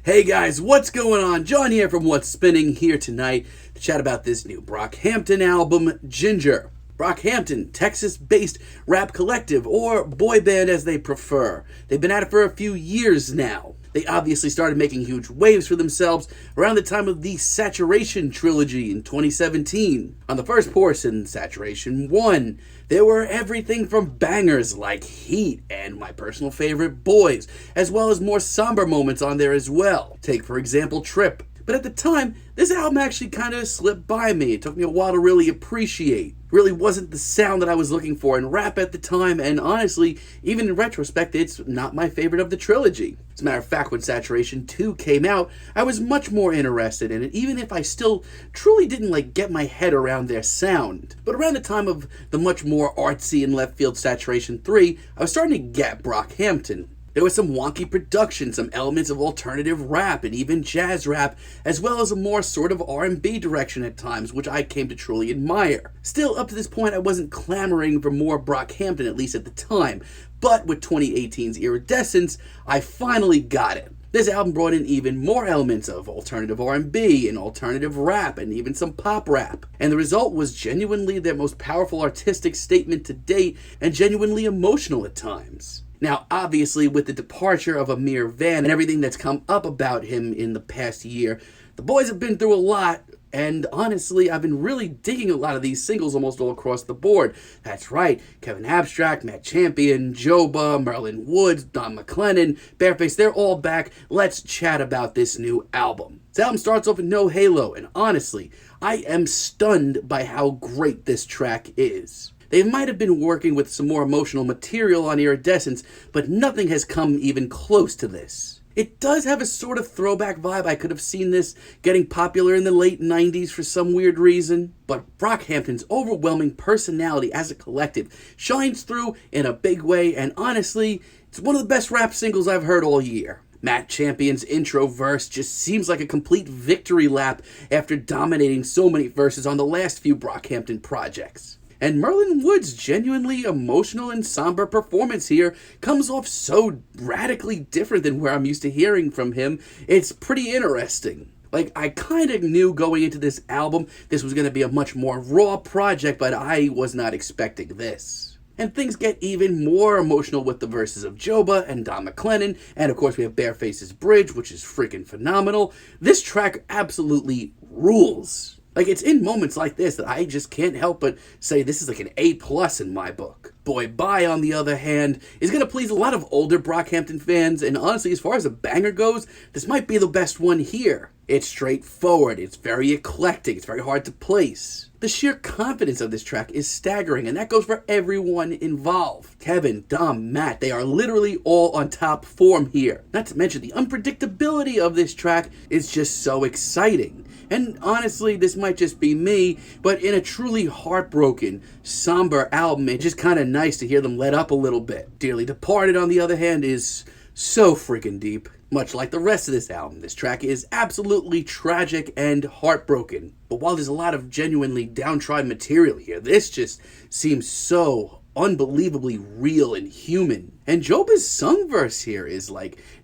Hey guys, what's going on? John here from What's Spinning here tonight to chat about this new Brockhampton album, Ginger. Brockhampton, Texas-based rap collective, or boy band as they prefer. They've been at it for a few years now. They obviously started making huge waves for themselves around the time of the Saturation trilogy in 2017. On the first portion, Saturation 1, there were everything from bangers like Heat and my personal favorite, Boys, as well as more somber moments on there as well. Take, for example, Trip. But at the time, this album actually kind of slipped by me. It took me a while to really appreciate. Really wasn't the sound that I was looking for in rap at the time, and honestly, even in retrospect, it's not my favorite of the trilogy. As a matter of fact, when Saturation 2 came out, I was much more interested in it, even if I still truly didn't get my head around their sound. But around the time of the much more artsy and left field Saturation 3, I was starting to get Brockhampton. There was some wonky production, some elements of alternative rap and even jazz rap, as well as a more sort of R&B direction at times, which I came to truly admire. Still, up to this point, I wasn't clamoring for more Brockhampton, at least at the time, but with 2018's Iridescence, I finally got it. This album brought in even more elements of alternative R&B and alternative rap and even some pop rap. And the result was genuinely their most powerful artistic statement to date and genuinely emotional at times. Now, obviously, with the departure of Amir Van and everything that's come up about him in the past year, the boys have been through a lot, and honestly, I've been really digging a lot of these singles almost all across the board. That's right, Kevin Abstract, Matt Champion, Joba, Merlin Woods, Don McLennan, Bareface, they're all back. Let's chat about this new album. This album starts off with No Halo, and honestly, I am stunned by how great this track is. They might have been working with some more emotional material on Iridescence, but nothing has come even close to this. It does have a sort of throwback vibe. I could have seen this getting popular in the late 90s for some weird reason. But Brockhampton's overwhelming personality as a collective shines through in a big way, and honestly, it's one of the best rap singles I've heard all year. Matt Champion's intro verse just seems like a complete victory lap after dominating so many verses on the last few Brockhampton projects. And Merlin Wood's genuinely emotional and somber performance here comes off so radically different than where I'm used to hearing from him. It's pretty interesting. I kind of knew going into this album this was going to be a much more raw project, but I was not expecting this. And things get even more emotional with the verses of Joba and Don McLennan, and of course we have Bareface's Bridge, which is freaking phenomenal. This track absolutely rules. It's in moments like this that I just can't help but say this is an A+ in my book. Boy Bye, on the other hand, is going to please a lot of older Brockhampton fans, and honestly, as far as a banger goes, this might be the best one here. It's straightforward, it's very eclectic, it's very hard to place. The sheer confidence of this track is staggering, and that goes for everyone involved. Kevin, Dom, Matt, they are literally all on top form here. Not to mention the unpredictability of this track is just so exciting. And honestly, this might just be me, but in a truly heartbroken, somber album, it's just kind of nice to hear them let up a little bit. Dearly Departed, on the other hand, is so freaking deep. Much like the rest of this album, this track is absolutely tragic and heartbroken. But while there's a lot of genuinely downtrodden material here, this just seems so unbelievably real and human. And Joba's sung verse here is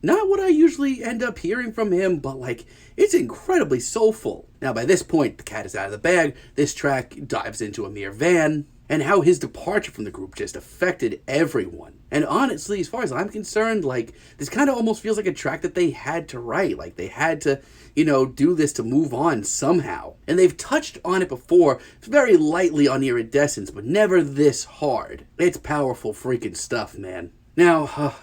not what I usually end up hearing from him, but it's incredibly soulful. Now by this point, the cat is out of the bag. This track dives into Amir Van and how his departure from the group just affected everyone. And honestly, as far as I'm concerned, this kind of almost feels like a track that they had to write. They had to, do this to move on somehow. And they've touched on it before, very lightly on Iridescence, but never this hard. It's powerful freaking stuff, man. Now,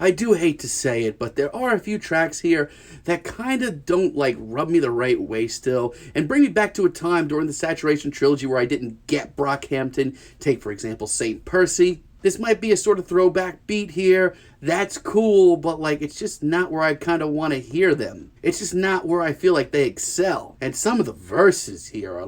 I do hate to say it, but there are a few tracks here that kind of don't rub me the right way still and bring me back to a time during the Saturation trilogy where I didn't get Brockhampton. Take, for example, St. Percy. This might be a sort of throwback beat here. That's cool, but it's just not where I kind of want to hear them. It's just not where I feel like they excel. And some of the verses here are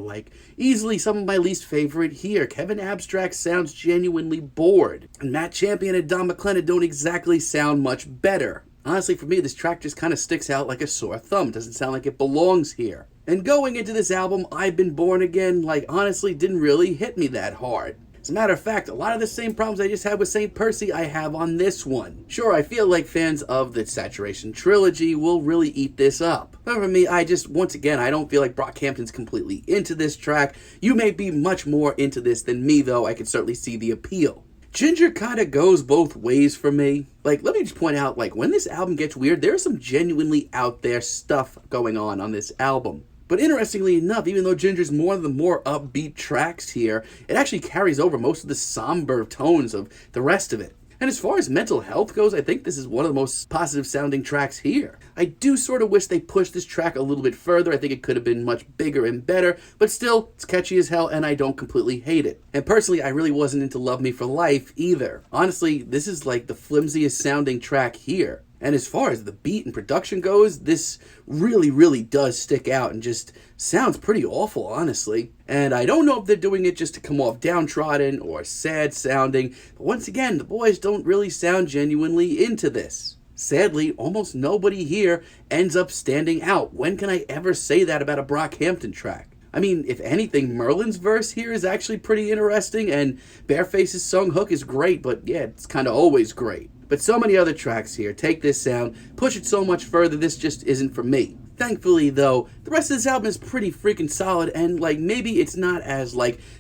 easily some of my least favorite here. Kevin Abstract sounds genuinely bored. And Matt Champion and Don McLennan don't exactly sound much better. Honestly, for me, this track just kind of sticks out like a sore thumb. It doesn't sound like it belongs here. And going into this album, I've Been Born Again, honestly didn't really hit me that hard. As a matter of fact, a lot of the same problems I just had with St. Percy I have on this one. Sure, I feel like fans of the Saturation trilogy will really eat this up. But for me, once again, I don't feel like Brockhampton's completely into this track. You may be much more into this than me, though. I can certainly see the appeal. Ginger kind of goes both ways for me. Let me just point out, when this album gets weird, there's some genuinely out there stuff going on this album. But interestingly enough, even though Ginger's one of the more upbeat tracks here, it actually carries over most of the somber tones of the rest of it. And as far as mental health goes, I think this is one of the most positive sounding tracks here. I do sort of wish they pushed this track a little bit further. I think it could have been much bigger and better, but still, it's catchy as hell and I don't completely hate it. And personally, I really wasn't into Love Me for Life either. Honestly, this is the flimsiest sounding track here. And as far as the beat and production goes, this really, really does stick out and just sounds pretty awful, honestly. And I don't know if they're doing it just to come off downtrodden or sad sounding, but once again, the boys don't really sound genuinely into this. Sadly, almost nobody here ends up standing out. When can I ever say that about a Brockhampton track? I mean, if anything, Merlin's verse here is actually pretty interesting, and Bareface's sung hook is great, but yeah, it's kind of always great. But so many other tracks here take this sound, push it so much further, this just isn't for me. Thankfully, though, the rest of this album is pretty freaking solid, and maybe it's not as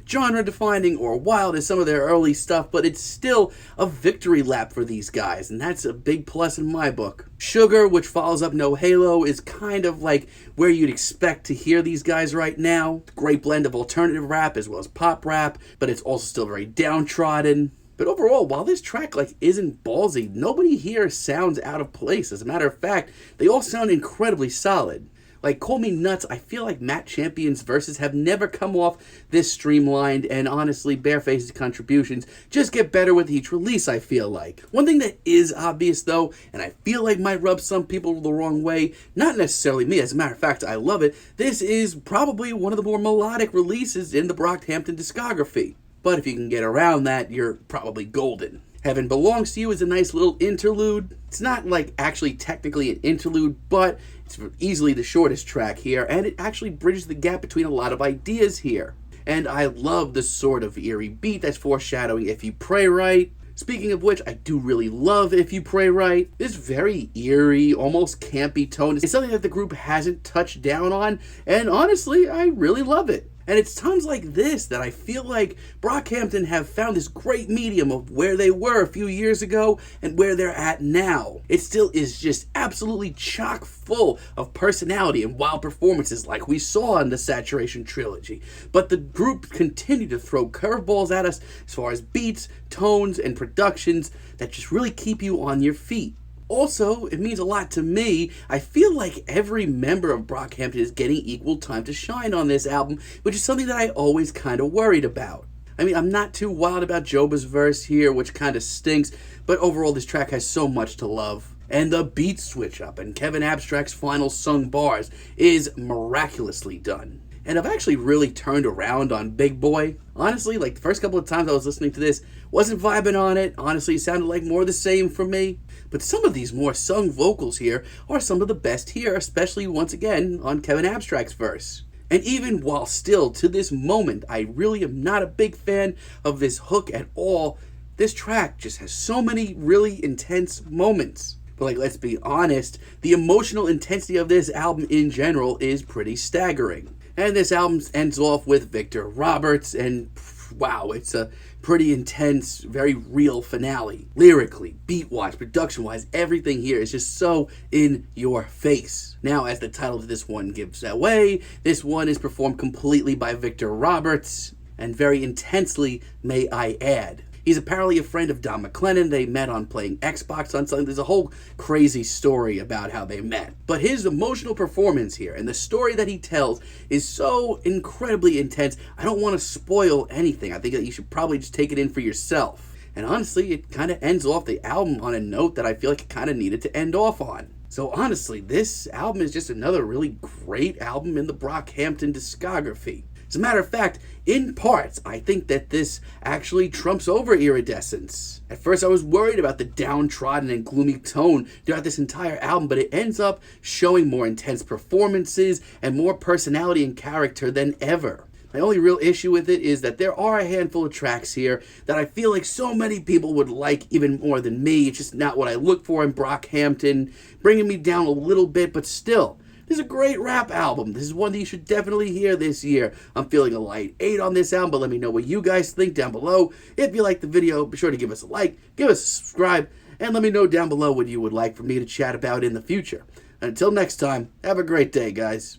genre-defining or wild as some of their early stuff, but it's still a victory lap for these guys, and that's a big plus in my book. Sugar, which follows up No Halo, is kind of where you'd expect to hear these guys right now. Great blend of alternative rap as well as pop rap, but it's also still very downtrodden. But overall, while this track isn't ballsy, nobody here sounds out of place. As a matter of fact, they all sound incredibly solid. Call Me Nuts, I feel like Matt Champion's verses have never come off this streamlined, and honestly, Bareface's contributions just get better with each release, I feel like. One thing that is obvious, though, and I feel like might rub some people the wrong way, not necessarily me, as a matter of fact, I love it, this is probably one of the more melodic releases in the Brockhampton discography. But if you can get around that, you're probably golden. Heaven Belongs to You is a nice little interlude. It's not actually technically an interlude, but it's easily the shortest track here, and it actually bridges the gap between a lot of ideas here. And I love the sort of eerie beat that's foreshadowing If You Pray Right. Speaking of which, I do really love If You Pray Right. This very eerie, almost campy tone is something that the group hasn't touched down on, and honestly, I really love it. And it's times like this that I feel like Brockhampton have found this great medium of where they were a few years ago and where they're at now. It still is just absolutely chock full of personality and wild performances like we saw in the Saturation trilogy. But the group continue to throw curveballs at us as far as beats, tones, and productions that just really keep you on your feet. Also, it means a lot to me. I feel like every member of Brockhampton is getting equal time to shine on this album, which is something that I always kind of worried about. I mean, I'm not too wild about Joba's verse here, which kind of stinks, but overall this track has so much to love. And the beat switch up and Kevin Abstract's final sung bars is miraculously done. And I've actually really turned around on Big Boy. Honestly, the first couple of times I was listening to this, wasn't vibing on it. Honestly, it sounded like more of the same for me. But some of these more sung vocals here are some of the best here, especially once again on Kevin Abstract's verse. And even while still, to this moment, I really am not a big fan of this hook at all, this track just has so many really intense moments. But let's be honest, the emotional intensity of this album in general is pretty staggering. And this album ends off with Victor Roberts, and wow, it's a pretty intense, very real finale. Lyrically, beat-wise, production-wise, everything here is just so in your face. Now, as the title of this one gives away, this one is performed completely by Victor Roberts, and very intensely, may I add. He's apparently a friend of Don McLennan. They met on playing Xbox on something. There's a whole crazy story about how they met. But his emotional performance here and the story that he tells is so incredibly intense, I don't want to spoil anything. I think that you should probably just take it in for yourself. And honestly, it kind of ends off the album on a note that I feel like it kind of needed to end off on. So honestly, this album is just another really great album in the Brockhampton discography. As a matter of fact, in parts, I think that this actually trumps over Iridescence. At first, I was worried about the downtrodden and gloomy tone throughout this entire album, but it ends up showing more intense performances and more personality and character than ever. My only real issue with it is that there are a handful of tracks here that I feel like so many people would like even more than me. It's just not what I look for in Brockhampton, bringing me down a little bit, but still. This is a great rap album. This is one that you should definitely hear this year. I'm feeling a light 8 on this album, but let me know what you guys think down below. If you like the video, be sure to give us a like, give us a subscribe, and let me know down below what you would like for me to chat about in the future. Until next time, have a great day, guys.